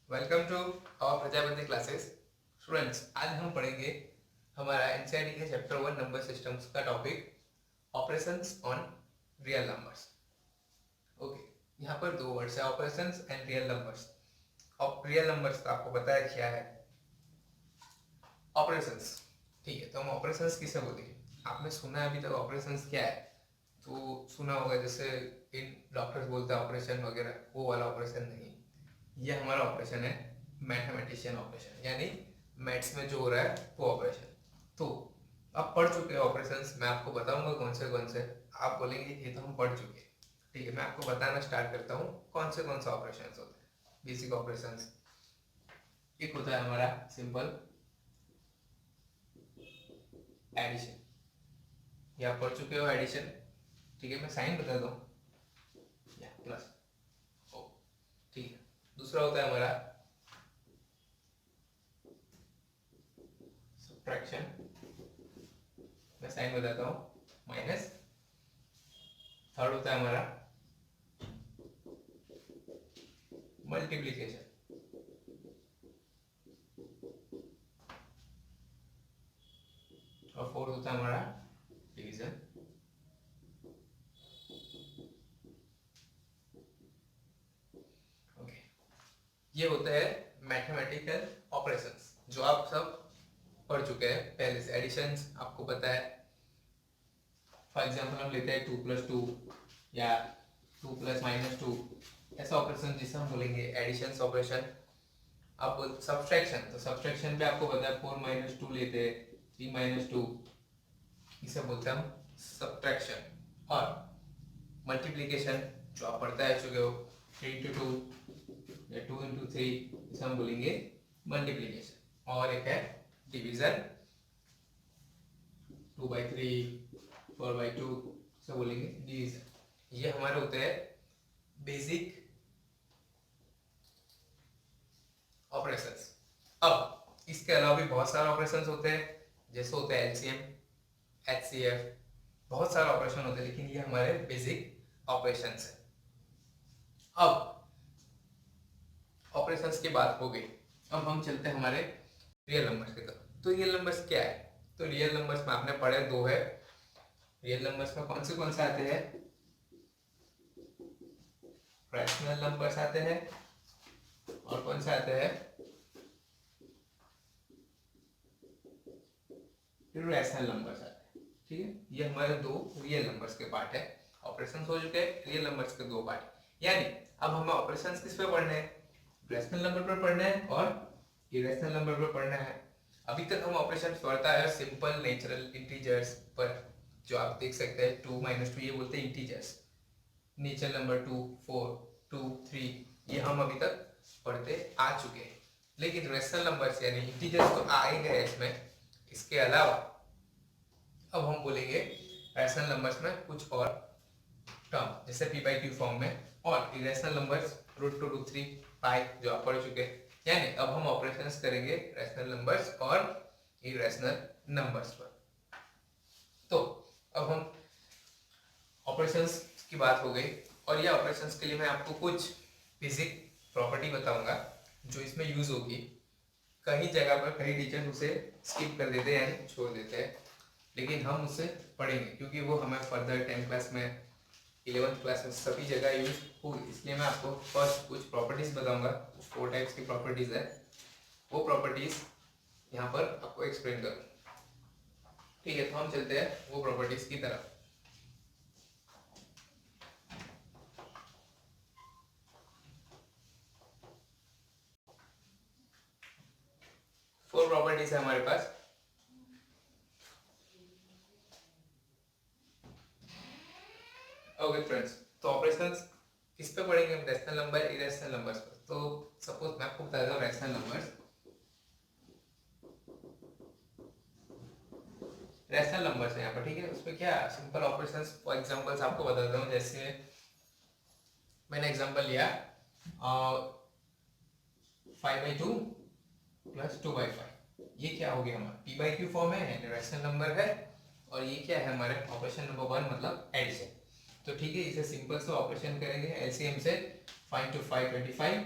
Welcome to our Prajapati classes. Students, आज हम पढ़ेंगे हमारा एनसीईआरटी के चैप्टर 1 नंबर सिस्टम्स का topic operations on real numbers. Okay, यहाँ पर दो वर्ड्स है, operations and real numbers. Real numbers का आपको पता है क्या है? ऑपरेशंस। ठीक है, तो हम ऑपरेशंस किसे बोलेंगे? आपने सुना है अभी तक ऑपरेशंस क्या है? तो सुना होगा जैसे इन डॉक्टर्स बोलते हैं ऑपरेशन वगैरह, वो वाला ऑपरेशन नहीं। ये हमारा ऑपरेशन है मैथमेटिशियन ऑपरेशन, यानी मैथ्स में जो हो रहा है वो ऑपरेशन। तो आप पढ़ चुके हैं ऑपरेशंस, मैं आपको बताऊंगा कौन से। आप बोलेंगे ये तो हम पढ़ चुके हैं। ठीक है, मैं आपको बताना स्टार्ट करता हूँ कौन से ऑपरेशंस होते हैं। बेसिक ऑपरेशंस, एक होता है हमारा सिंपल एडिशन, ये आप पढ़ चुके हो एडिशन। ठीक है, मैं साइन बता दूँ या प्लस ओ। ठीक है, दूसरा होता है हमारा सब्ट्रैक्शन, मैं साइन बताता हूँ माइनस। थर्ड होता है हमारा मल्टीप्लीकेशन, और फोर्थ होता है हमारा डिवीजन। ओके, ये होते हैं मैथमेटिकल ऑपरेशंस जो आप सब पढ़ चुके हैं पहले से। एडिशंस आपको पता है, फॉर एग्जांपल हम लेते हैं 2 + 2 या 2 + -2, ऐसा ऑपरेशन जिसे हम बोलेंगे एडिशंस ऑपरेशन। आप सब्सट्रैक्शन, तो सब्सट्रैक्शन पे आपको पता है 4 - 2 लेते हैं, 3 - 2, इसे बोलते हैं हम सब्ट्रैक्शन। और मल्टीप्लिकेशन जो आप पढ़ते आ चुके हो, 3 × 2 या 2 × 3, इसे हम बोलेंगे मल्टीप्लिकेशन। और एक है डिवीजन, 2/3, 4/2, इसे बोलेंगे डिवीजन। ये हमारे होते हैं बेसिक ऑपरेशंस। अब इसके अलावा भी बहुत सारे ऑपरेशंस होते हैं, जैसे होते हैं एलसीएम, एचसीएफ, बहुत सारे ऑपरेशन होते हैं, लेकिन ये हमारे बेसिक ऑपरेशंस है। अब ऑपरेशंस की बात हो गई, अब हम चलते हैं हमारे रियल नंबर्स की तरफ। तो रियल नंबर्स क्या है? तो रियल नंबर्स में आपने पढ़े दो है। रियल नंबर्स में कौन से आते हैं? रैशनल नंबर्स आते हैं, और कौन से आते हैं? इरेशनल नंबर्स आते हैं। ठीक है, ये हमारे दो रियल नंबर्स के पार्ट है। ऑपरेशंस हो चुके हैं, रियल नंबर्स के दो पार्ट। यानी अब हमें ऑपरेशंस किस पे पढ़ने हैं? रैशनल नंबर पर पढ़ना है और इरेशनल नंबर पर पढ़ना है। अभी तक हम ऑपरेशन पढ़ता है सिंपल नेचुरल इंटीजर्स पर, जो आप देख सकते हैं 2 - 2, ये बोलते हैं इंटीजर्स। नेचुरल नंबर 2, 4, 2, 3, ये हम अभी तक पढ़ते आ चुके हैं। लेकिन रैशनल नंबर्स यानी इंटीजर्स तो आ ही गए इसमें। इसके अलावा अब हम बोलेंगे रैशनल नंबर्स में कुछ और टर्म, जैसे p/q फॉर्म में, और इरेशनल नंबर्स √2, √3, पाई, जो आप पढ़ चुके हैं। यानी अब हम ऑपरेशंस करेंगे रैशनल नंबर्स और इरेशनल नंबर्स पर। तो अब हम ऑपरेशंस की बात हो गई, और ये ऑपरेशंस के लिए मैं आपको कुछ बेसिक प्रॉपर्टी बताऊंगा जो इसमें यूज होगी। कई जगह पर कई टीचर्स उसे स्किप कर देते हैं यानी छोड़ देते हैं, लेकिन हम उसे पढ़ेंगे क्योंकि वो हमें फर्दर 10th क्लास में, 11th क्लास में सभी जगह यूज होगी। इसलिए मैं आपको फर्स्ट कुछ प्रॉपर्टीज बताऊंगा। 4 टाइप्स की प्रॉपर्टीज है, वो प्रॉपर्टीज यहाँ पर आपको एक्सप्लेन करूँ। ठीक है, तो हम चलते हैं वो प्रॉपर्टीज की तरफ। 4 प्रॉपर्टीज है हमारे पास। ओके फ्रेंड्स, तो ऑपरेशंस किस पे पढ़ेंगे हम? रैशनल नंबर, इरेशनल नंबर्स पर। तो सपोज मैं आपको बता देता हूँ रैशनल नंबर्स। रैशनल नंबर्स है यहाँ पर, ठीक है। उसमें क्या सिंपल ऑपरेशंस, फॉर एग्जांपल्स आपको बताता हूँ। जैसे मैंने एग्जांपल लिया 5/2 + 2/5, ये क्या हो गया हमारा p/q फॉर्म है, रैशनल नंबर है। और ये क्या है हमारे ऑपरेशन नंबर 1, मतलब एडिशन। तो ठीक है, इसे सिंपल से ऑपरेशन करेंगे एलसीएम से। 5 × 5 25,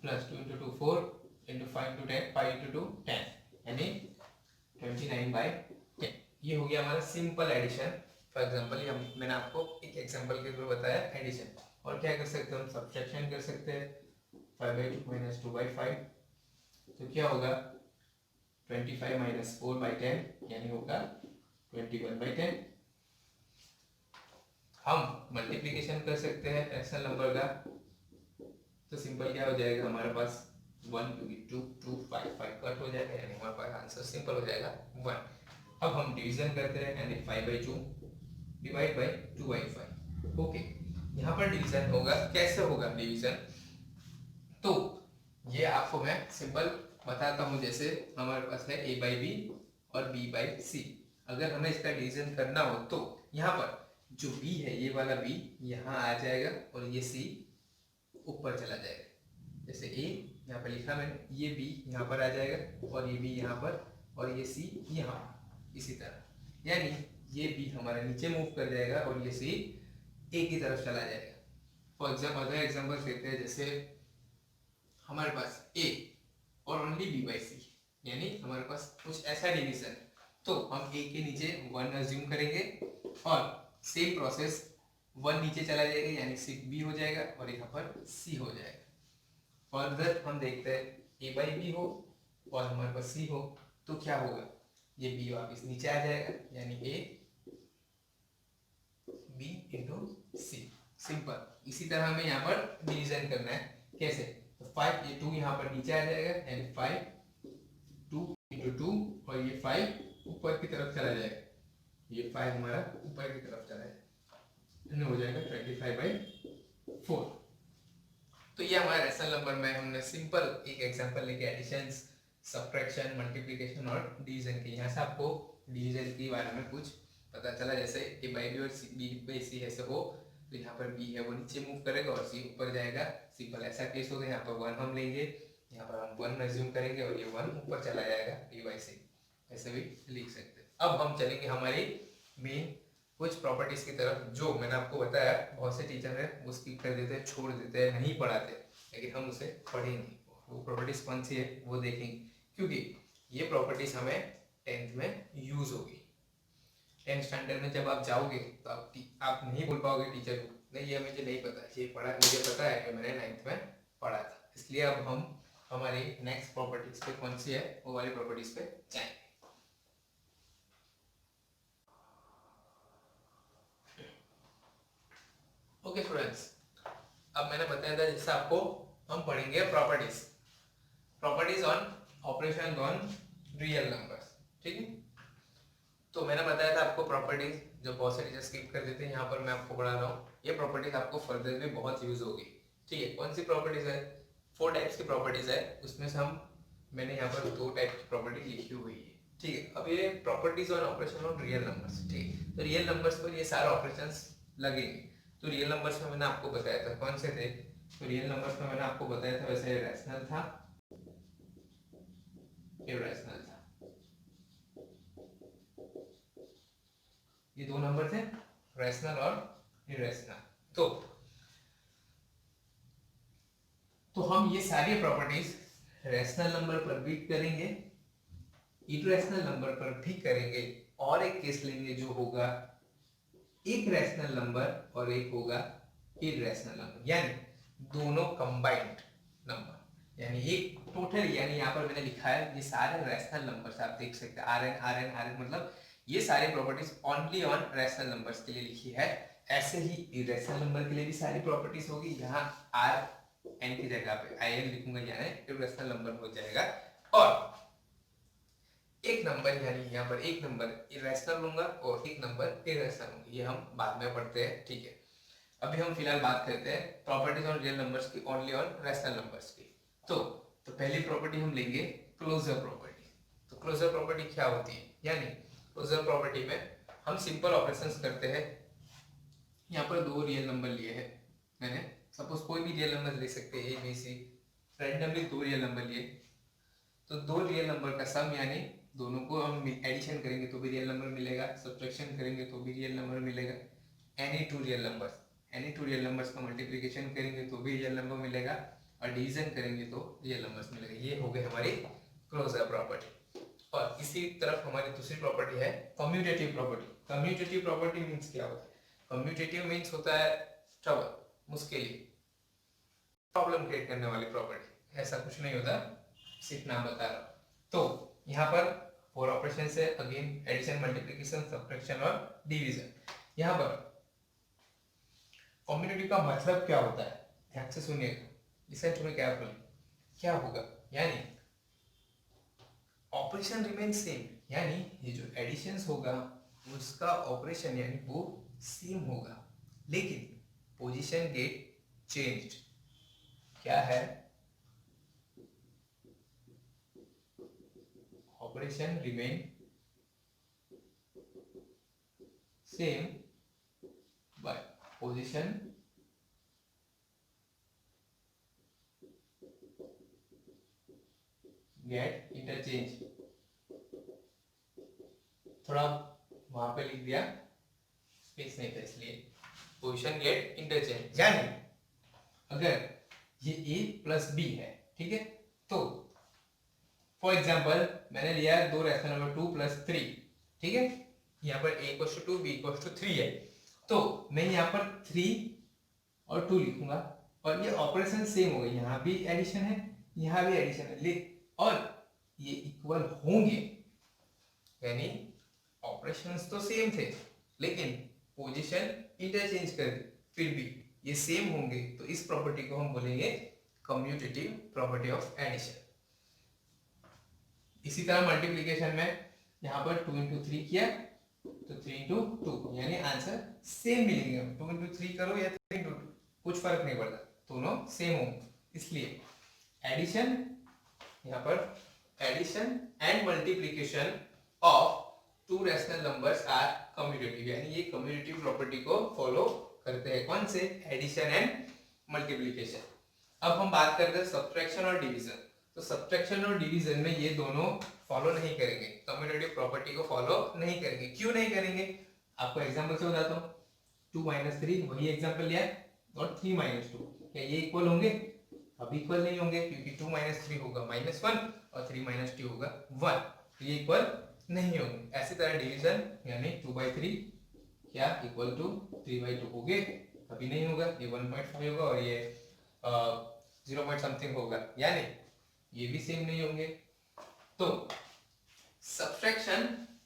plus 2 into 2 4 into 5 into 10 5 into 2 10 यानी 29/10। ये हो गया हमारा सिंपल एडिशन। फॉर एग्जांपल ये मैंने आपको एक एग्जांपल के थ्रू बताया एडिशन। और क्या कर सकते हैं हम, सब्ट्रैक्शन कर सकते हैं। 5/2 माइनस 2/5 तो क्या होगा 25 माइनस 4/10 यानी होगा 21/10। हम मल्टीप्लिकेशन कर सकते हैं रैशनल नंबर का, तो सिंपल क्या हो जाएगा हमारे पास 1 2 2 5 5 कट हो जाएगा यानी हमारे पास आंसर सिंपल हो जाएगा 1। अब हम डिवीजन करते हैं यानी 5/2 डिवाइड बाय 2/5। ओके, यहाँ पर डिवीजन होगा, कैसे होगा डिवीजन, तो ये आपको मैं सिंपल बताता हूँ। जैसे हमारे पास है a/b और b/c। अगर हमें इसका डिवीजन करना हो तो यहाँ पर जो b है ये वाला b यहाँ आ जाएगा और ये c ऊपर चला जाएगा। जैसे a यहाँ पर लिखा मैंने, ये b यहाँ पर आ जाएगा और ये b यहाँ पर और ये c यहाँ पर। इसी तरह यानी ये b हमारा नीचे मूव कर जाएगा और ये c a की तरफ चला जाएगा। फॉर एग्जाम्पल अदर एग्जाम्पल देते हैं, जैसे हमारे पास a और ओनली b/c यानी हमारे पास कुछ ऐसा डिवीजन, तो हम a के नीचे 1 अज्यूम करेंगे और सेम प्रोसेस 1 नीचे चला जाएगा यानी सिर्फ b हो जाएगा और यहाँ पर c हो जाएगा। फर्दर हम देखते हैं a/b हो और हमारे पास c हो तो क्या होगा, ये b वापस नीचे आ जाएगा यानी a b into c। Simple. इसी तरह हमें यहाँ पर डिवीजन करना है, कैसे, तो 5 ये 2 यहाँ पर नीचे आ जाएगा यानी 5 2 इंटू 2 और ये 5 ऊपर की तरफ चला जाएगा, ये 5 हमारा ऊपर की तरफ चला जाएगा, हो जाएगा 25/4। तो ये हमारा रैशनल नंबर में हमने सिंपल एक एग्जांपल लेके एडिशन, सब्ट्रैक्शन, मल्टीप्लिकेशन और डिवीजन की, यहाँ से आपको डिवीजन के बारे में कुछ पता चला। जैसे a/b और b/c ऐसे हो तो यहाँ पर b है वो नीचे मूव करेगा और c ऊपर जाएगा। सिंपल ऐसा केस होगा, यहाँ पर 1 हम लेंगे, यहाँ पर हम 1 अज्यूम करेंगे और ये 1 ऊपर चला जाएगा b/c, ऐसे भी लिख सकते हैं। अब हम चलेंगे हमारी मेन कुछ प्रॉपर्टीज की तरफ, जो मैंने आपको बताया बहुत से टीचर है वो स्किप कर देते हैं, छोड़ देते हैं, नहीं पढ़ाते, लेकिन हम उसे पढ़ेंगे। वो प्रॉपर्टीज कौन सी है वो देखेंगे, क्योंकि ये प्रॉपर्टीज हमें 10th में यूज होगी। 10th स्टैंडर्ड में जब आप जाओगे तो आप नहीं बोल पाओगे टीचर को, नहीं ये मुझे नहीं पता, ये पढ़ा, मुझे पता है कि मैंने 9th में पढ़ा था। इसलिए अब हम हमारी नेक्स्ट प्रॉपर्टीज पे कौन सी है वो वाली प्रॉपर्टीज पे जाएंगे। ओके स्टूडेंट्स, अब मैंने बताया था जैसे आपको हम पढ़ेंगे properties on operation on real numbers, ठीक है। तो मैंने बताया था आपको प्रॉपर्टीज, जो बहुत से टीचर स्किप कर देते हैं, यहाँ पर मैं आपको पढ़ा रहा हूँ। ये प्रॉपर्टीज आपको फर्दर में बहुत यूज होगी, ठीक है। कौन सी प्रॉपर्टीज है, 4 टाइप्स की प्रॉपर्टीज है, उसमें से मैंने यहाँ पर 2 टाइप की प्रॉपर्टी लिखी हुई है, ठीक है। अब ये properties on operation on real numbers, ठीक है। तो रियल नंबर्स पर ये सारे ऑपरेशंस लगेंगे। तो रियल नंबर्स में मैंने आपको बताया था कौन से थे, तो रियल नंबर्स में मैंने आपको बताया था वैसे रैशनल था, इरैशनल था, ये 2 नंबर थे, रैशनल और इरैशनल। तो हम ये सारी प्रॉपर्टीज रैशनल नंबर पर भी करेंगे, इरैशनल नंबर पर भी करेंगे, और एक केस लेंगे जो होगा एक रैशनल नंबर और एक होगा इरैशनल नंबर, यानी दोनों कंबाइंड नंबर, यानी एक टोटल, यानी यहाँ पर मैंने लिखा है ये सारे रैशनल नंबर्स, आप देख सकते हैं Rn मतलब ये सारी properties only on rational numbers के लिए लिखी है। ऐसे ही इरैशनल नंबर के लिए भी सारी प्रॉपर्टीज होगी, यहाँ Rn की जगह पे In लिखूंगा यानी इरैशनल नंबर हो जाएगा, और एक नंबर यानी यहाँ पर एक नंबर इरैशनल लूंगा और एक नंबर इरैशनल लूंगा, ये हम बाद में पढ़ते हैं, ठीक है। अभी हम फिलहाल बात करते हैं प्रॉपर्टीज ऑन रियल नंबर्स की, ओनली ऑन रैशनल नंबर्स की। तो पहली प्रॉपर्टी हम लेंगे क्लोजर प्रॉपर्टी। तो क्लोजर प्रॉपर्टी क्या होती है, यानी क्लोजर प्रॉपर्टी में हम सिंपल ऑपरेशंस करते हैं। यहाँ पर 2 रियल नंबर लिए हैं मैंने, सपोज कोई भी रियल नंबर ले सकते हैं, A B C, randomly 2 real number लिए, तो 2 रियल नंबर का सम, यानी दोनों को हम एडिशन करेंगे तो भी रियल नंबर मिलेगा, सब्ट्रैक्शन करेंगे तो भी रियल नंबर मिलेगा। एनी 2 रियल नंबर्स का मल्टीप्लिकेशन करेंगे तो भी रियल नंबर मिलेगा, और डिवीजन करेंगे तो रियल नंबर्स मिलेगा। ये हो गई हमारी क्लोजर प्रॉपर्टी। और इसी तरफ हमारी दूसरी प्रॉपर्टी है commutative property. Commutative property means क्या होता है? कम्यूटेटिव मींस होता है ट्रबल, मुश्किल, प्रॉब्लम क्रिएट करने वाली प्रॉपर्टी। ऐसा कुछ नहीं होता, सिर्फ नाम बता रहा हूं। तो यहाँ पर 4 ऑपरेशन है, अगेन एडिशन, मल्टीप्लिकेशन, सब्ट्रैक्शन और डिवीजन। यहाँ पर कम्यूटेटिव का मतलब क्या होता है, ध्यान से सुनिएगा, लिसन टू मी केयरफुली। क्या होगा, यानी ऑपरेशन रिमेन सेम, यानी ये जो एडिशंस होगा उसका ऑपरेशन यानी वो सेम होगा, लेकिन पोजीशन गेट चेंज्ड। क्या है, operation remain same by position get interchange. थोड़ा वहां पे लिख दिया, स्पेस नहीं था इसलिए, पोजीशन गेट इंटरचेंज। यानी अगर ये a प्लस बी है, ठीक है, तो फॉर एग्जाम्पल मैंने लिया दो रैशनल नंबर 2 प्लस 3, ठीक है, यहाँ पर a equals to 2 b equals to 3 है, तो मैं यहाँ पर 3 और 2 लिखूंगा और ये ऑपरेशन सेम होगा, यहाँ भी एडिशन है, यहाँ भी एडिशन है, और ये इक्वल होंगे, यानी ऑपरेशंस तो सेम थे लेकिन पोजीशन इंटरचेंज कर दी, फिर भी ये सेम होंगे, तो इस प्रॉपर्टी को हम बोलेंगे कम्यूटेटिव प्रॉपर्टी ऑफ एडिशन। इसी तरह मल्टीप्लिकेशन में यहाँ पर 2 into 3 किया तो 3 into 2, यानी आंसर सेम मिलेगा। 2 into 3 करो या 3 into 2, कुछ फर्क नहीं पड़ता, दोनों सेम होंगे। इसलिए एडिशन, यहाँ पर addition and multiplication of 2 rational numbers are commutative, यानी ये कम्यूटेटिव प्रॉपर्टी को फॉलो करते हैं। कौन से? Addition and multiplication. अब हम बात करते हैं सब्ट्रैक्शन और डिवीजन। तो सब्ट्रैक्शन और डिवीजन में ये दोनों फॉलो नहीं करेंगे, कम्यूटेटिव प्रॉपर्टी को फॉलो नहीं करेंगे। क्यों नहीं करेंगे, आपको एग्जांपल से बताता हूँ। 2 - 3 वही एग्जांपल लिया, और 3 - 2, क्या ये इक्वल होंगे? अब इक्वल नहीं होंगे, क्योंकि 2 - 3 होगा -1 और 3 - 2 होगा 1, तो ये इक्वल नहीं होंगे। ऐसी तरह डिवीजन, यानी 2/3 क्या इक्वल टू 3/2 होंगे? कभी नहीं होगा, ये 1.5 होगा और ये 0 पॉइंट समथिंग होगा, यानी ये भी सेम नहीं होंगे। तो subtraction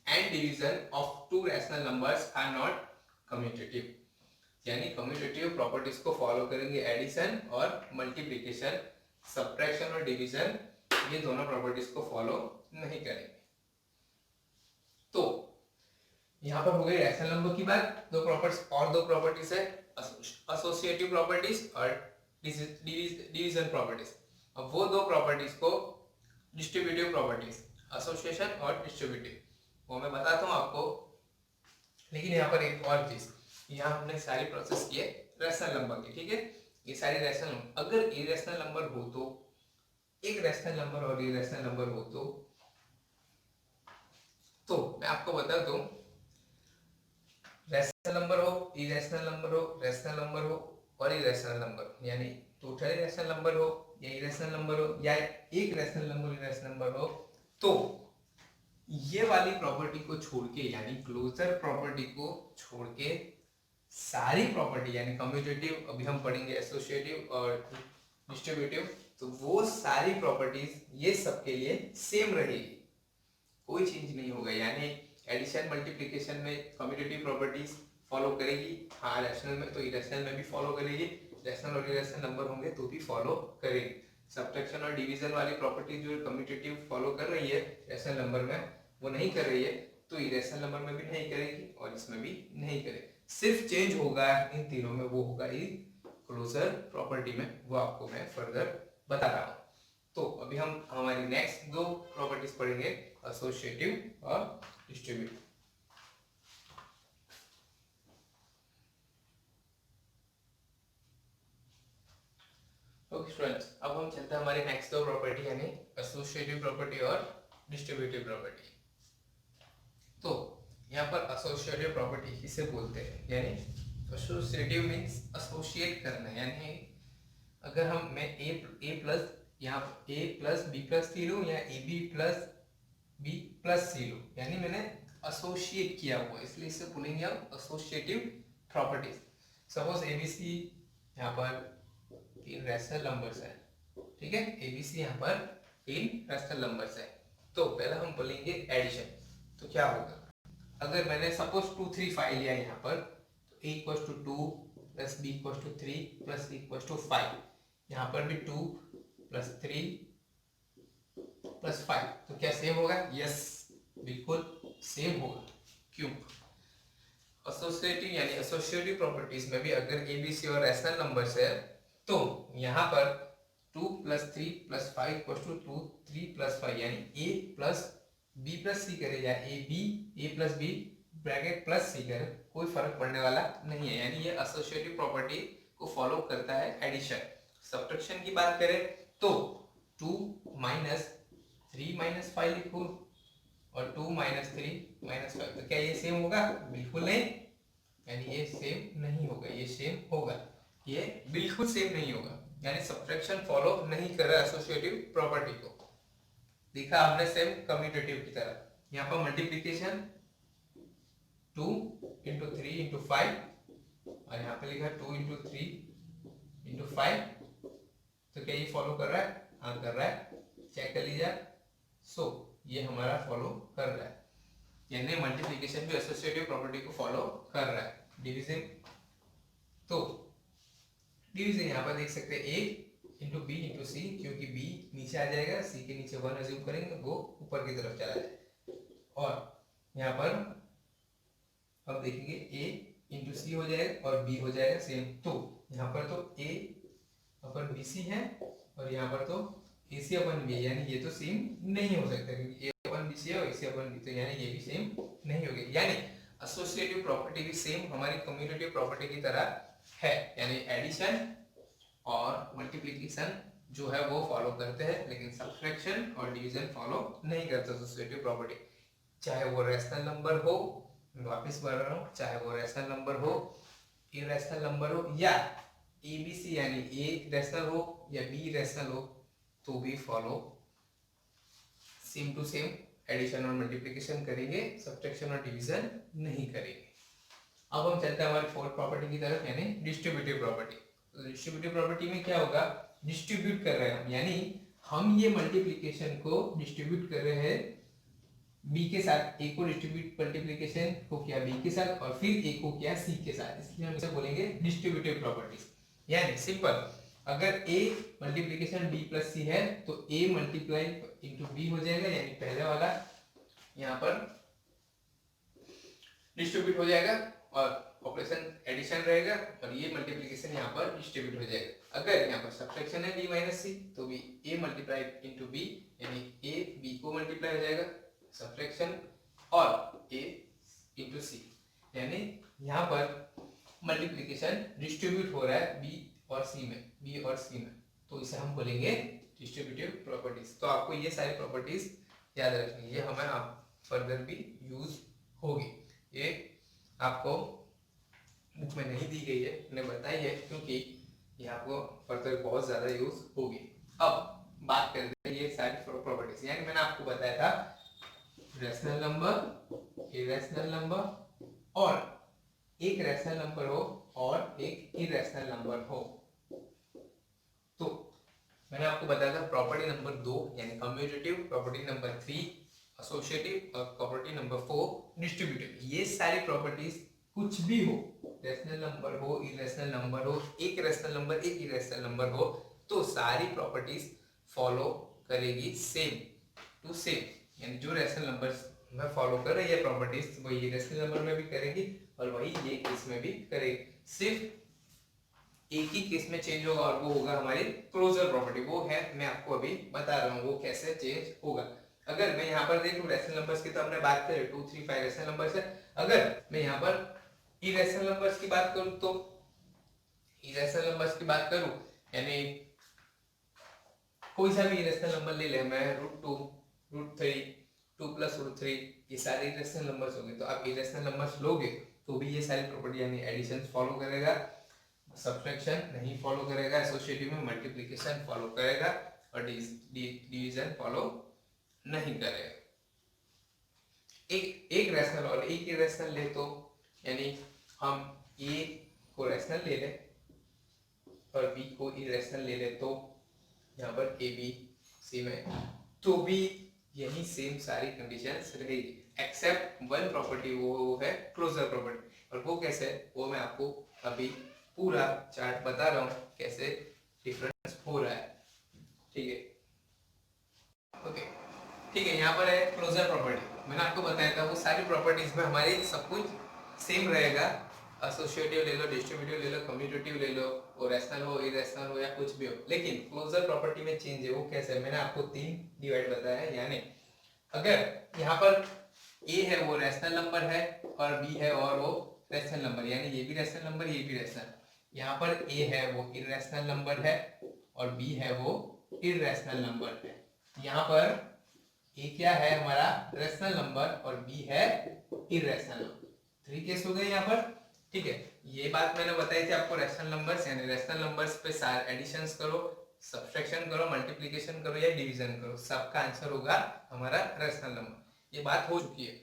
and division of 2 rational numbers are not commutative, यानी कम्यूटेटिव प्रॉपर्टीज को फॉलो करेंगे एडिशन और मल्टीप्लिकेशन। सब्ट्रैक्शन और डिवीजन ये दोनों प्रॉपर्टीज को फॉलो नहीं करेंगे। तो यहाँ पर हो गई रैशनल नंबर की बात। दो प्रॉपर्टीज है, एसोसिएटिव प्रॉपर्टीज और डिवीजन प्रॉपर्टीज। अब वो दो प्रॉपर्टीज को डिस्ट्रीब्यूटिव प्रॉपर्टीज, एसोसिएशन और डिस्ट्रीब्यूटिव, वो मैं बताता हूँ आपको। लेकिन यहाँ पर एक और चीज, यहाँ हमने सारी प्रोसेस की है रैशनल नंबर की, ठीक है। ये सारी रैशनल नंबर, अगर इरेशनल नंबर हो तो, एक रैशनल नंबर और इरेशनल नंबर हो तो मैं आपको बता दूं, रैशनल नंबर हो, इरेशनल नंबर हो, रैशनल नंबर हो और इरेशनल नंबर, यानी टोटल रैशनल नंबर हो या इरेशनल नंबर हो या एक रैशनल नंबर इरेशनल नंबर हो, तो ये वाली प्रॉपर्टी को छोड़ के, यानी क्लोजर प्रॉपर्टी को छोड़ के सारी प्रॉपर्टी, यानी कम्यूटेटिव अभी हम पढ़ेंगे, एसोसिएटिव और डिस्ट्रीब्यूटिव, तो वो सारी प्रॉपर्टीज ये सबके लिए सेम रहेगी, कोई चेंज नहीं होगा। यानी एडिशन मल्टीप्लिकेशन में कम्यूटेटिव प्रॉपर्टीज फॉलो करेगी, हाँ रैशनल में तो इरेशनल में भी फॉलो करेगी, रैशनल और इरेशनल नंबर होंगे तो भी फॉलो करेगी। सब्ट्रैक्शन और डिवीजन वाली प्रॉपर्टी जो कम्यूटेटिव फॉलो कर रही है रैशनल नंबर में, वो नहीं कर रही है, तो इरेशनल नंबर में भी नहीं करेगी और इसमें भी नहीं करेगी। सिर्फ चेंज होगा इन तीनों में, वो होगा क्लोजर प्रॉपर्टी में, वो आपको मैं फर्दर बता रहा हूँ। तो अभी हम हमारी नेक्स्ट दो प्रॉपर्टीज पढ़ेंगे, एसोसिएटिव और डिस्ट्रीब्यूटिव। ओके स्टूडेंट्स, अब हम चलते हैं हमारी नेक्स्ट दो प्रॉपर्टी, यानी एसोसिएटिव प्रॉपर्टी और डिस्ट्रीब्यूटिव प्रॉपर्टी। तो यहाँ पर एसोसिएटिव प्रॉपर्टी किसे बोलते हैं, यानी एसोसिएटिव मींस एसोसिएट करना, यानी अगर हम मैं ए प्लस यहाँ A plus B plus C लूँ या A B plus B plus C लूँ, यानी मैंने एसोसिएट किया हुआ, इसलिए इसे बोलेंगे हम associative properties. Suppose A B C यहाँ पर 3 रैशनल नंबर्स है, ठीक है, ए बी सी यहाँ पर 3 रैशनल नंबर्स है। तो पहला हम बोलेंगे एडिशन। तो क्या होगा, अगर मैंने सपोज 2 3 5 लिया यहाँ पर, तो a equals to 2 plus b equals to 3 plus c equals to 5, यहाँ पर भी 2 प्लस 3 प्लस 5, तो क्या सेम होगा? यस, बिल्कुल सेम होगा। क्यों? एसोसिएटिव यानी एसोसिएटिव प्रॉपर्टीज में भी अगर ए बी सी और रैशनल नंबर्स है, तो यहाँ पर 2 plus 3 plus 5 equals to 2 3 plus 5, यानी a plus b plus c करे या A plus B bracket plus C करे, कोई फर्क पड़ने वाला नहीं है। यानी ये एसोसिएटिव प्रॉपर्टी को फॉलो करता है एडिशन। सब्ट्रैक्शन की बात करें तो 2 माइनस 3 माइनस 5 लिखो और 2 माइनस 3 माइनस 5, तो क्या ये सेम होगा? बिल्कुल नहीं, यानी ये सेम नहीं होगा, ये सेम होगा, ये बिल्कुल सेम नहीं होगा। यानी सब्ट्रैक्शन फॉलो नहीं कर रहा एसोसिएटिव प्रॉपर्टी को। देखा हमने सेम कम्यूटेटिव की तरह, यहाँ पर मल्टीप्लिकेशन 2 इंटू 3 इंटू 5 और यहाँ पे लिखा 2 इंटू 3 इंटू 5, तो क्या ये फॉलो कर रहा है? हाँ कर रहा है, चेक कर लीजिए। सो ये हमारा फॉलो कर रहा है, यानी मल्टीप्लिकेशन भी एसोसिएटिव प्रॉपर्टी को फॉलो कर रहा है। डिवीजन, तो डिवीजन यहाँ पर देख सकते हैं a इंटू बी इंटू सी, क्योंकि b नीचे आ जाएगा, c के नीचे 1 अज्यूम करेंगे, वो ऊपर की तरफ चला जाएगा। और यहाँ पर अब देखेंगे a इंटू सी हो जाएगा और b हो जाएगा सेम। तो यहाँ पर तो a अपन बी सी है और यहाँ पर तो ए सी अपन बी है, यानी ये तो सेम नहीं हो सकता, क्योंकि a अपन बी सी है और ए सी अपन बी, तो यानी ये भी सेम नहीं होगी। यानी एसोसिएटिव प्रॉपर्टी भी सेम हमारी कम्यूटेटिव प्रॉपर्टी की तरह है, यानी एडिशन और मल्टीप्लिकेशन जो है वो फॉलो करते हैं, लेकिन सब्ट्रैक्शन और डिवीजन फॉलो नहीं करते एसोसिएटिव प्रॉपर्टी। चाहे वो रैशनल नंबर हो, वापस बोल रहा हूँ, चाहे वो रैशनल नंबर हो, इरेशनल नंबर हो, या ए बी सी यानी ए रैशनल हो या बी रैशनल हो, तो भी follow same to same addition और मल्टीप्लिकेशन करेंगे, सब्ट्रैक्शन और डिवीजन नहीं करेंगे। अब हम चलते हैं हमारी फोर्थ प्रॉपर्टी की तरफ, यानी डिस्ट्रीब्यूटिव प्रॉपर्टी। तो डिस्ट्रीब्यूटिव प्रॉपर्टी में क्या होगा, डिस्ट्रीब्यूट कर रहे हैं हम, यानी हम ये मल्टीप्लिकेशन को डिस्ट्रीब्यूट कर रहे हैं b के साथ, a को डिस्ट्रीब्यूट मल्टीप्लिकेशन को किया b के साथ और फिर a को किया c के साथ, इसलिए हम इसे बोलेंगे डिस्ट्रीब्यूटिव प्रॉपर्टीज। यानी सिंपल, अगर a multiplication b plus c है तो a मल्टीप्लाई इंटू b हो जाएगा, यानी पहले वाला यहाँ पर डिस्ट्रीब्यूट हो जाएगा और ऑपरेशन एडिशन रहेगा और ये मल्टीप्लिकेशन यहाँ पर डिस्ट्रीब्यूट हो जाएगा। अगर यहाँ पर सब्ट्रैक्शन है b माइनस सी, तो भी a मल्टीप्लाई इंटू b, यानी a b को मल्टीप्लाई हो जाएगा सब्ट्रैक्शन और a इंटू सी, यानी यहाँ पर मल्टीप्लिकेशन डिस्ट्रीब्यूट हो रहा है b और c में, तो इसे हम बोलेंगे डिस्ट्रीब्यूटिव प्रॉपर्टीज। तो आपको ये सारी प्रॉपर्टीज याद रखनी है, ये हमें आप फर्दर भी यूज होगी। ये आपको बुक में नहीं दी गई है, मैंने बताई है, क्योंकि ये आपको फर्दर बहुत ज्यादा यूज होगी। अब बात करते हैं ये सारी प्रॉपर्टीज, यानी मैंने आपको बताया था रैशनल नंबर, इरेशनल नंबर और एक रैशनल नंबर हो और एक इरेशनल नंबर हो। तो मैंने आपको बताया था प्रॉपर्टी नंबर 2 यानी कम्यूटेटिव, प्रॉपर्टी नंबर 3 एसोसिएटिव और प्रॉपर्टी नंबर 4 डिस्ट्रीब्यूटिव। ये सारी प्रॉपर्टीज कुछ भी हो, रैशनल नंबर हो, इरेशनल नंबर हो, एक रैशनल नंबर एक इरेशनल नंबर हो, तो सारी प्रॉपर्टीज फॉलो करेगी सेम टू सेम, यानी जो रैशनल नंबर्स में फॉलो कर रही है प्रॉपर्टीज वही इरेशनल नंबर में भी करेगी और वही ये केस में भी करेगी। सिर्फ एक ही केस में चेंज होगा और वो होगा हमारी क्लोजर प्रॉपर्टी, वो है मैं आपको अभी बता रहा हूँ वो कैसे चेंज होगा। अगर मैं यहाँ पर देखूं रैशनल नंबर्स की, तो हमने बात करी 2 3 5 रैशनल नंबर्स है। अगर मैं यहाँ पर इरेशनल नंबर्स की बात करूं, तो इरेशनल नंबर्स की बात करूं यानी कोई सा भी इरेशनल नंबर ले ले, मैं √2 √3 2 प्लस √3, ये सारे इरेशनल नंबर्स होंगे। तो आप इरेशनल नंबर्स लोगे तो भी ये सारी प्रॉपर्टी यानी एडिशन फॉलो करेगा, सब्ट्रैक्शन नहीं फॉलो करेगा, एसोसिएटिव में मल्टीप्लिकेशन फॉलो करेगा और डिवीजन फॉलो नहीं करेगा। एक रैशनल और एक इरेशनल ले तो यानी हम ए को रैशनल ले लें और बी को इरेशनल ले ले तो यहाँ पर ए बी सेम है, तो भी यही सेम सारी कंडीशंस रहेगी एक्सेप्ट वन प्रॉपर्टी, वो है क्लोजर प्रॉपर्टी। और वो कैसे है वो मैं आपको अभी पूरा चार्ट बता रहा हूँ कैसे डिफरेंस हो रहा है। ठीक है, ओके ठीक है। यहाँ पर है क्लोजर प्रॉपर्टी, मैंने आपको बताया था वो सारी प्रॉपर्टीज में हमारे सब कुछ सेम रहेगा। एसोसिएटिव ले लो, डिस्ट्रीब्यूटिव ले लो, कम्यूटेटिव ले लो, वो रैशनल हो, इरेशनल हो या कुछ भी हो, लेकिन क्लोजर प्रॉपर्टी में चेंज है। वो कैसे है मैंने आपको 3 डिवाइड बताया है। यानी अगर यहाँ पर ए है वो रैशनल नंबर है और बी है और वो रैशनल नंबर, यानी ये भी रैशनल नंबर ये भी रैशनल। यहाँ पर ए है वो इरेशनल नंबर है और बी है वो इरेशनल नंबर है। यहाँ पर ए क्या है हमारा रैशनल नंबर और बी है इरेशनल नंबर। 3 केस हो गए यहाँ पर। ठीक है, ये बात मैंने बताई थी आपको रैशनल नंबर्स यानी रैशनल नंबर्स पे सारे एडिशंस करो, सब्ट्रैक्शन करो, मल्टीप्लिकेशन करो या डिवीजन करो, सबका आंसर होगा हमारा रैशनल नंबर। ये बात हो चुकी है।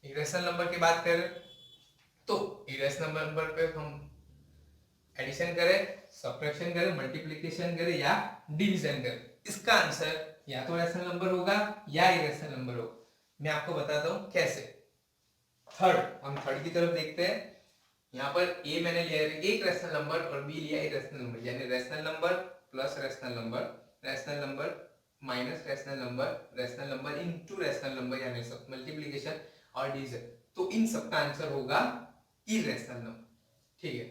इरेशनल नंबर की बात करें तो इरेशनल नंबर पे हम एडिशन करें, सब्ट्रैक्शन करें, मल्टीप्लिकेशन करें या डिवीजन करें, इसका आंसर या तो रैशनल नंबर होगा या इरेशनल नंबर होगा। मैं आपको बताता हूं कैसे। हम थर्ड की तरफ देखते हैं। यहाँ पर ए मैंने लिया एक रैशनल नंबर और बी लिया इरेशनल नंबर, यानी rational number plus rational number minus rational number into rational number, यानी सब मल्टीप्लिकेशन और डिवीजन, तो इन सबका आंसर होगा इरेशनल नंबर। ठीक है,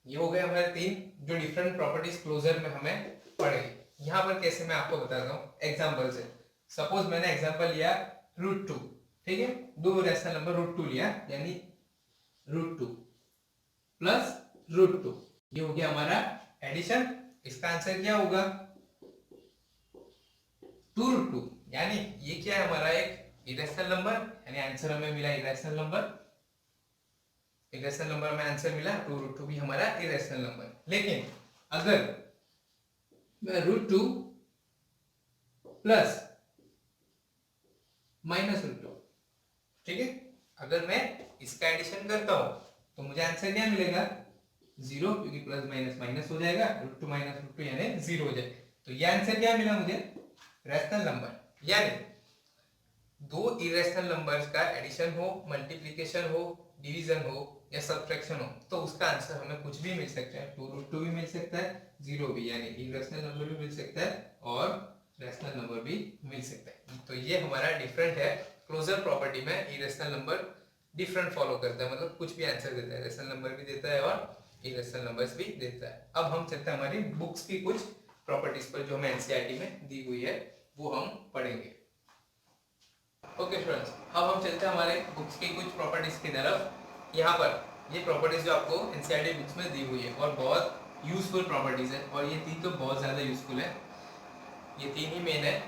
ये हो गए हमारे 3 जो डिफरेंट प्रॉपर्टीज क्लोजर में हमें पढ़ेगी। यहाँ पर कैसे मैं आपको बताता हूँ एग्जाम्पल से। सपोज मैंने एग्जाम्पल लिया √2, ठीक है, 2 रैशनल नंबर √2 लिया, यानी √2 प्लस √2, ये हो गया हमारा एडिशन। इसका आंसर क्या होगा 2√2, यानी ये क्या है हमारा एक इरेशनल नंबर, यानी आंसर हमें मिला इरेशनल नंबर में आंसर मिला 2√2 भी हमारा इरेशनल नंबर। लेकिन अगर मैं √2 प्लस -√2, ठीक है, अगर मैं इसका एडिशन करता हूं तो मुझे आंसर क्या मिलेगा 0, क्योंकि प्लस माइनस माइनस हो जाएगा, √2 -√2 यानी 0 हो जाएगा। तो ये आंसर क्या मिला मुझे रैशनल नंबर। यानी 2 इरेशनल नंबर्स का एडिशन हो, मल्टीप्लिकेशन हो, डिवीजन हो या सब्ट्रैक्शन हो, तो उसका आंसर हमें कुछ भी मिल सकता है। 2√2 भी मिल सकता है, 0 भी, यानी इरेशनल नंबर भी मिल सकता है और रैशनल नंबर भी मिल सकता है। तो ये हमारा डिफरेंट है। क्लोजर प्रॉपर्टी में इरेशनल नंबर डिफरेंट फॉलो करता है, मतलब कुछ भी आंसर देता है, रैशनल नंबर भी देता है और इरेशनल नंबर्स भी देता है। अब हम चलते हैं हमारी बुक्स की कुछ प्रॉपर्टीज पर जो हमें एनसीईआरटी में दी हुई है, वो हम पढ़ेंगे। ओके स्टूडेंट्स, अब हम चलते हैं हमारे बुक्स की कुछ प्रॉपर्टीज की तरफ। यहाँ पर ये प्रॉपर्टीज जो आपको एनसीईआरटी बुक्स में दी हुई है और बहुत यूजफुल प्रॉपर्टीज है, और ये 3 तो बहुत ज़्यादा यूजफुल है। ये 3 ही मेन है।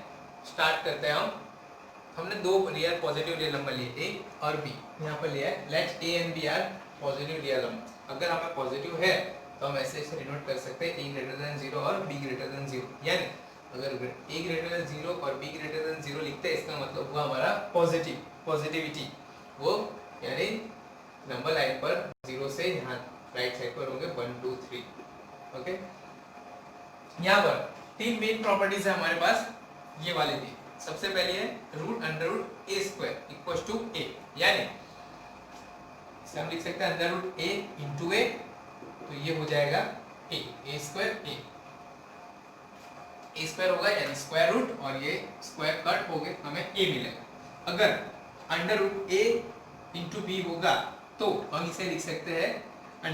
स्टार्ट करते हैं हमने 2 रियल पॉजिटिव रियल नंबर लिए ए और बी, यहाँ पर लिया है let A and B are positive real number. अगर हमें पॉजिटिव है तो हम ऐसे डिनोट कर सकते हैं a ग्रेटर देन 0 और b ग्रेटर देन 0, यानी अगर a ग्रेटर देन 0 और b ग्रेटर देन 0 लिखते हैं, इसका मतलब हुआ हमारा पॉजिटिविटी, वो यानी नंबर लाइन पर 0 से यहाँ राइट साइड पर होंगे 1 2 3। ओके, यहाँ पर 3 मेन प्रॉपर्टीज है हमारे पास, ये वाली थी। सबसे पहले है √√a² इक्वल्स टू a, यानी इसे हम लिख सकते हैं √a इंटू a, तो ये हो जाएगा a² होगा, यानी स्क्वायर रूट, और ये स्क्वायर कट हो गए, हमें a मिलेगा। अगर √a इंटू b होगा तो हम इसे लिख सकते हैं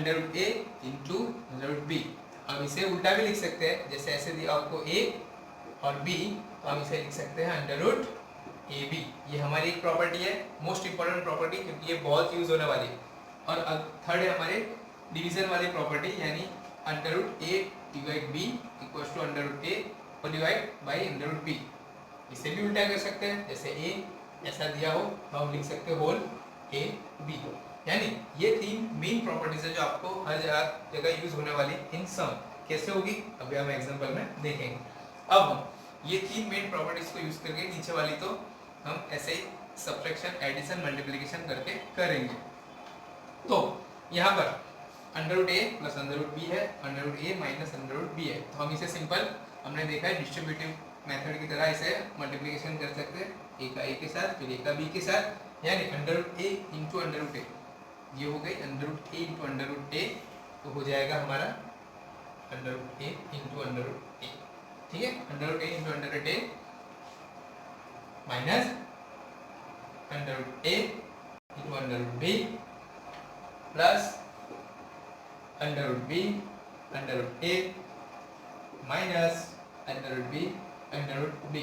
√a इंटू √b। हम इसे उल्टा भी लिख सकते हैं, जैसे ऐसे दिया आपको a और b, तो हम इसे लिख सकते हैं √ab। ये हमारी एक प्रॉपर्टी है, मोस्ट इंपॉर्टेंट प्रॉपर्टी, क्योंकि ये बहुत यूज होने वाली है। और अब थर्ड है हमारे डिवीजन वाली प्रॉपर्टी, यानी √a/b equals to √a divide by √b। इसे भी उल्टा कर सकते हैं, जैसे a ऐसा दिया हो तो हम लिख सकते हैं होल ab। यानी ये तीन मेन प्रॉपर्टीज है जो आपको हर जगह यूज होने वाली इन सम। कैसे होगी अभी हम एग्जांपल में देखेंगे। अब हम ये तीन मेन प्रॉपर्टीज को यूज करके नीचे वाली तो हम ऐसे ही सब्ट्रैक्शन, एडिशन, मल्टीप्लिकेशन करके करेंगे। तो यहाँ पर under root A plus under root B है, under root A minus under root B है। तो हम इसे सिंपल हमने देखा है डिस्ट्रीब्यूटिव मेथड की तरह इसे मल्टीप्लिकेशन कर सकते हैं, ए का ए के साथ फिर ए का बी के साथ, यानी under root A into under root A, ये हो गई under root A into under root A, तो हो जाएगा हमारा under root A into under root A. ठीक है, under root A into under root A minus under root A into under root B plus under root B under root A minus under root B under root B.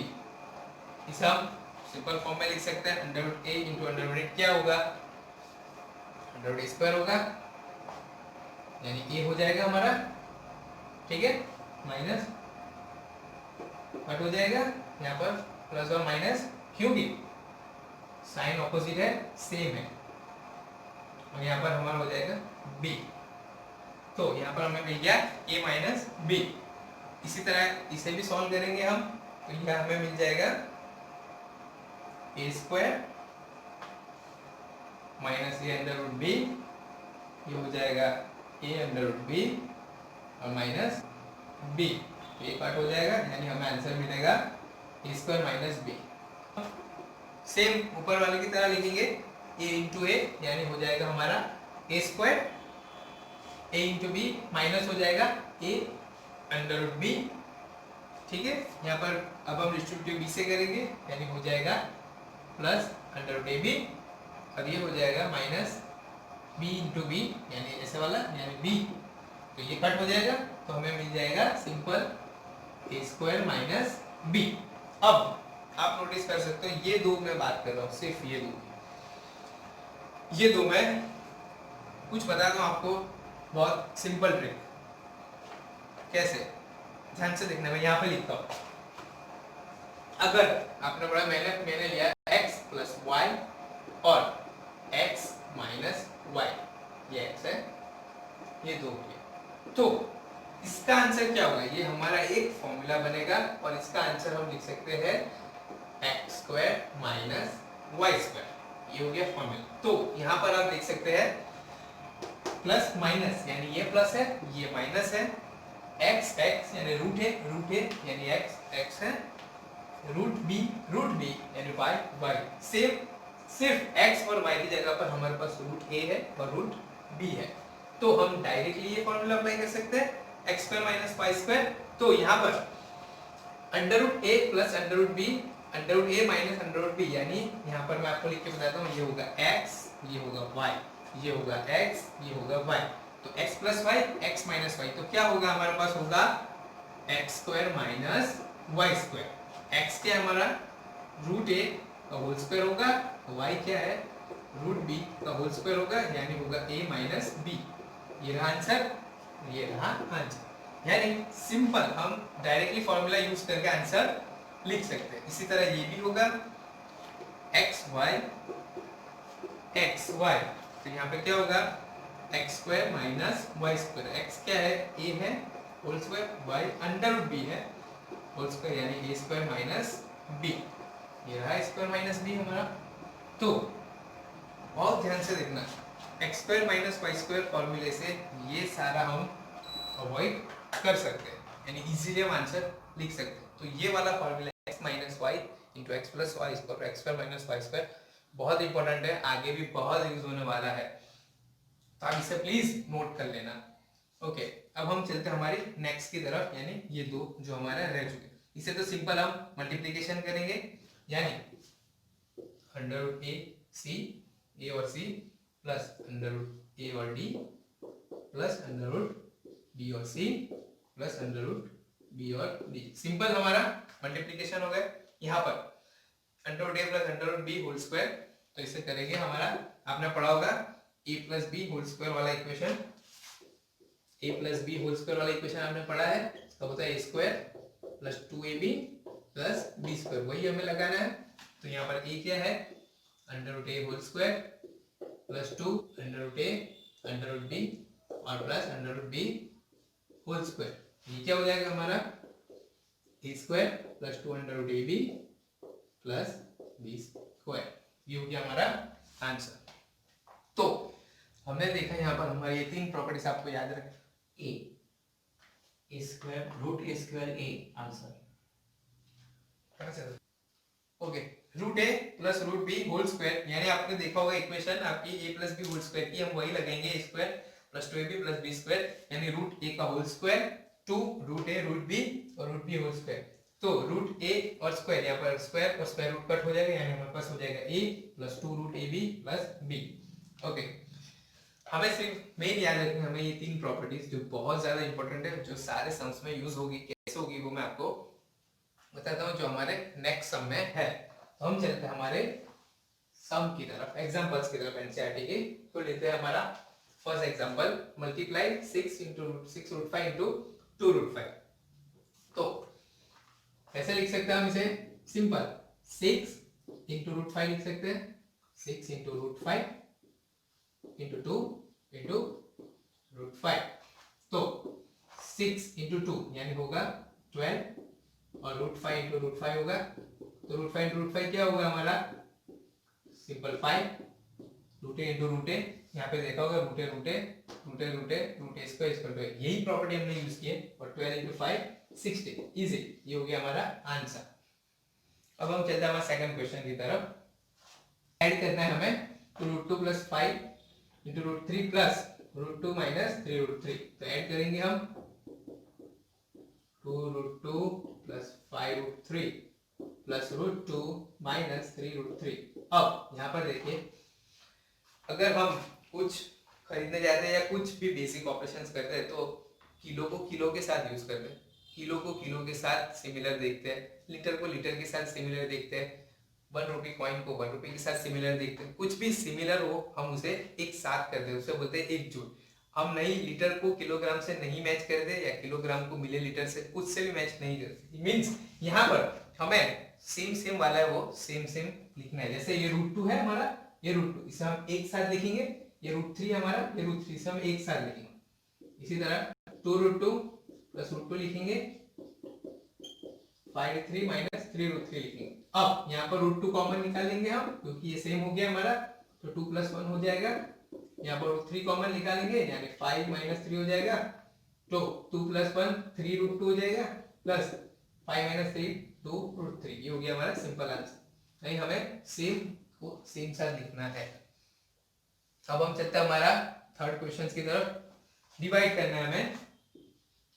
इसे हम simple form में लिख सकते हैं। Under root ए into under root ए क्या होगा, under root square होगा, यानी ए हो जाएगा हमारा। ठीक है, माइनस कट हो जाएगा यहाँ पर प्लस और माइनस, क्योंकि साइन ऑपोजिट है, सेम है, और यहाँ पर हमारा हो जाएगा बी। तो यहाँ पर हमें मिल गया a माइनस बी। इसी तरह इसे भी सॉल्व करेंगे हम, तो यह हमें मिल जाएगा a square minus A under root B, ये हो जाएगा a अंडर रूट बी और माइनस b, ये पार्ट हो जाएगा, यानी हमें आंसर मिलेगा a square minus B. Same ऊपर वाले की तरह लिखेंगे a इंटू ए, यानी हो जाएगा हमारा a square, a into B minus हो जाएगा a अंडर रूट बी। ठीक है, यहाँ पर अब हम डिस्ट्रीब्यूटिव b से करेंगे, यानी हो जाएगा प्लस अंडर रूट ए बी, और ये हो जाएगा माइनस b इंटू बी, यानी ऐसे वाला, यानी b, तो ये कट हो जाएगा, तो हमें मिल जाएगा simple a square minus B. अब आप नोटिस कर सकते हो ये दो मैं बात कर रहा हूँ, सिर्फ ये दो मैं कुछ बता दूं आपको, बहुत सिंपल ट्रिक। कैसे, ध्यान से देखना, मैं यहाँ पे लिखता हूँ। अगर आपने पढ़ा, मैंने लिया x प्लस वाई और x माइनस वाई, ये x है, ये दो हो गया, तो इसका आंसर क्या होगा, ये हमारा एक फॉर्मूला बनेगा, और इसका आंसर हम लिख सकते हैं X square minus Y square, ये हो गया फॉर्मूला। तो यहाँ पर आप देख सकते हैं प्लस माइनस, यानी ये प्लस है ये माइनस है, x x यानी रूट है यानी x है, रूट बी यानी y सेम, सिर्फ x और y की जगह पर हमारे पास रूट a है और रूट b है। तो हम डायरेक्टली ये फॉर्मूला अप्लाई कर सकते हैं x square minus y square. तो यहाँ पर under root a plus under root b, under root a minus under root b, यानी यहाँ पर मैं आपको लिख के बताता हूँ, ये होगा x, ये होगा y, ये होगा x, ये होगा y, तो x plus y, x minus y, तो क्या होगा हमारे पास, होगा x square minus y square. x क्या है हमारा, रूट a का होल स्क्वायर होगा, y क्या है, रूट b का होल स्क्वायर होगा, यानी होगा a माइनस b। ये रहा आंसर, ये रहा आंसर, यानी सिंपल हम डायरेक्टली फॉर्मूला यूज करके आंसर लिख सकते हैं। इसी तरह ये भी होगा x y, तो यहाँ पे क्या होगा x square minus Y square, x क्या है, a है whole square, y under root b है होल स्क्वायर, यानी a स्क्वायर माइनस b, ये रहा स्क्वायर माइनस b हमारा। तो बहुत ध्यान से देखना, x square minus Y square फॉर्मूले से ये सारा हम अवॉइड कर सकते हैं, यानी इजीली हम आंसर लिख सकते हैं। तो ये वाला formula x minus y into x plus y square, x square minus Y square बहुत इंपॉर्टेंट है, आगे भी बहुत यूज होने वाला है, तो आप इसे प्लीज नोट कर लेना। ओके, अब हम चलते हैं हमारी नेक्स्ट की तरफ, यानी ये दो जो हमारा रह चुके, इसे तो सिंपल हम मल्टीप्लिकेशन करेंगे, यानी under root A C, A और C plus under root A और D plus under root B और C plus under root B और डी। सिंपल हमारा मल्टीप्लिकेशन हो गया। यहाँ पर under root A plus under root B whole square, तो इसे करेंगे हमारा, आपने पढ़ा होगा a plus B whole square वाला equation, a plus B whole square वाला इक्वेशन आपने पढ़ा है, तो होता है a square plus 2ab plus B square, वही हमें लगाना है। तो यहाँ पर a क्या है, under root A whole square plus 2 under root A under root B और plus under root B whole square. ये क्या हो जाएगा हमारा A square plus 2 under root A B plus B square. ये हो गया हमारा आंसर। तो हमने देखा यहाँ पर हमारी ये तीन प्रॉपर्टीज आपको याद रखें। A square root A square A answer. Okay, root A plus root B whole square, यानी आपने देखा होगा इक्वेशन आपकी A plus B whole square की, हम वही लगेंगे A square plus 2ab plus B square, यानी रूट ए का होल स्क्वायर टू रूट ए रूट बी और रूट बी होल स्क्वायर। तो रूट ए और स्क्वायर, यहाँ पर स्क्वायर और स्क्वायर रूट कट हो जाएगा, यानी हमारे पास हो जाएगा a plus 2 root A B plus b. Okay, हमें सिर्फ मेन याद रखना, हमें ये तीन प्रॉपर्टीज जो बहुत ज्यादा इंपॉर्टेंट है, जो सारे सम्स में यूज होगी, कैसे होगी वो मैं आपको बताता हूँ, जो हमारे नेक्स्ट सम में है। तो हम चलते हैं हमारे सम की तरफ, एग्जांपल्स की तरफ एनसीईआरटी के। तो लेते हैं हमारा first example, multiply 6 root 5 into 2 root 5। तो कैसे लिख सकते हैं हम इसे? सिंपल, 6 इंटू रूट 5 लिख सकते हैं, 6 into root 5 into 2 into root 5। तो 6 इंटू 2 यानी होगा 12 और रूट 5 इंटू रूट 5 होगा, तो रूट 5 इंटू रूट 5 क्या होगा हमारा? Simple 5। Root A into root a, यहाँ पे देखा होगा root A root A root A root A root A square equal to, यही प्रॉपर्टी हमने यूज की है। और 12 इंटू 5 60, इजी। ये हो गया हमारा आंसर। अब हम चलते हैं हमारे सेकंड क्वेश्चन की तरफ। ऐड करना है हमें, तो root 2 plus 5 into root 3 plus root 2 minus 3 root 3। तो ऐड करेंगे हम 2 root 2 plus 5 root 3 plus root 2 minus 3 root 3। अब यहाँ पर देखिए, अगर हम कुछ खरीदने जाते हैं या कुछ भी बेसिक ऑपरेशंस करते हैं, तो किलो को किलो के साथ यूज करते हैं, किलो को किलो के साथ सिमिलर देखते हैं, लीटर को लीटर के साथ सिमिलर देखते हैं, 1 रुपये कॉइन को 1 रुपये के साथ सिमिलर देखते हैं। कुछ भी सिमिलर हो हम उसे एक साथ करते हैं, उसे बोलते हैं एकजुट। हम नहीं लीटर को किलोग्राम से नहीं मैच करते या किलोग्राम को मिले लीटर से, कुछ से भी मैच नहीं करते। मीन्स यहाँ पर हमें सेम सेम वाला है वो सेम सेम लिखना है। जैसे ये रूट 2 है हमारा, ये रूट 2, इसे हम एक साथ लिखेंगे। ये रूट 3 हमारा, ये रूट 3, इसे हम एक साथ लिखेंगे। इसी तरह 2 रूट 2 प्लस रूट 2 लिखेंगे, 5 रूट 3 माइनस 3 रूट 3 लिखेंगे। अब यहाँ पर रूट 2 कॉमन निकालेंगे हम, क्योंकि ये सेम हो गया हमारा, तो 2 प्लस 1 हो जाएगा। यहाँ पर रूट 3 कॉमन निकालेंगे, यानी 5 माइनस 3 हो जाएगा, तो 2 प्लस 1 3 रूट 2 हो जाएगा, प्लस 5 माइनस 3 2 रूट 3। ये हो गया हमारा सिंपल आंसर। नहीं, हमें सेम को सेम साथ लिखना है। अब हम चलते हैं हमारा थर्ड क्वेश्चन की तरफ। डिवाइड करना है हमें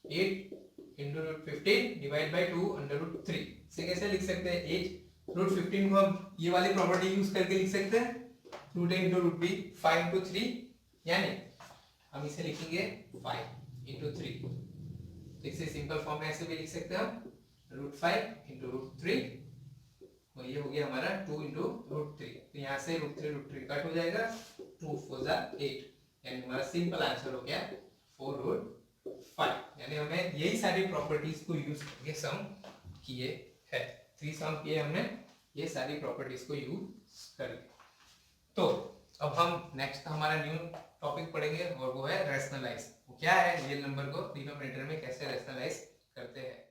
8 into root 15 divide by 2 under root 3। इसे कैसे लिख सकते हैं? 8 रूट 15 को हम ये वाली प्रॉपर्टी यूज करके लिख सकते हैं, रूट ए इंटू रूट बी 5 इंटू 3, यानी हम इसे लिखेंगे 5 इंटू 3। तो इसे सिंपल फॉर्म में ऐसे भी लिख सकते हैं हम, रूट 5 इंटू रूट 3, और ये हो गया हमारा 2 इंटू रूट 3। तो यहाँ से रूट 3 कट हो जाएगा, 2 4 8, यानी हमारा सिंपल आंसर हो गया 4 रूट 5। यानी हमें यही सारी प्रॉपर्टीज को यूज करके सम किए है, 3 सम किए हमने, ये सारी प्रॉपर्टीज को यूज करके। तो अब हम नेक्स्ट हमारा न्यू टॉपिक पढ़ेंगे, और वो है रैशनलाइज। वो क्या है? रियल नंबर को डिनोमिनेटर में कैसे रैशनलाइज करते हैं।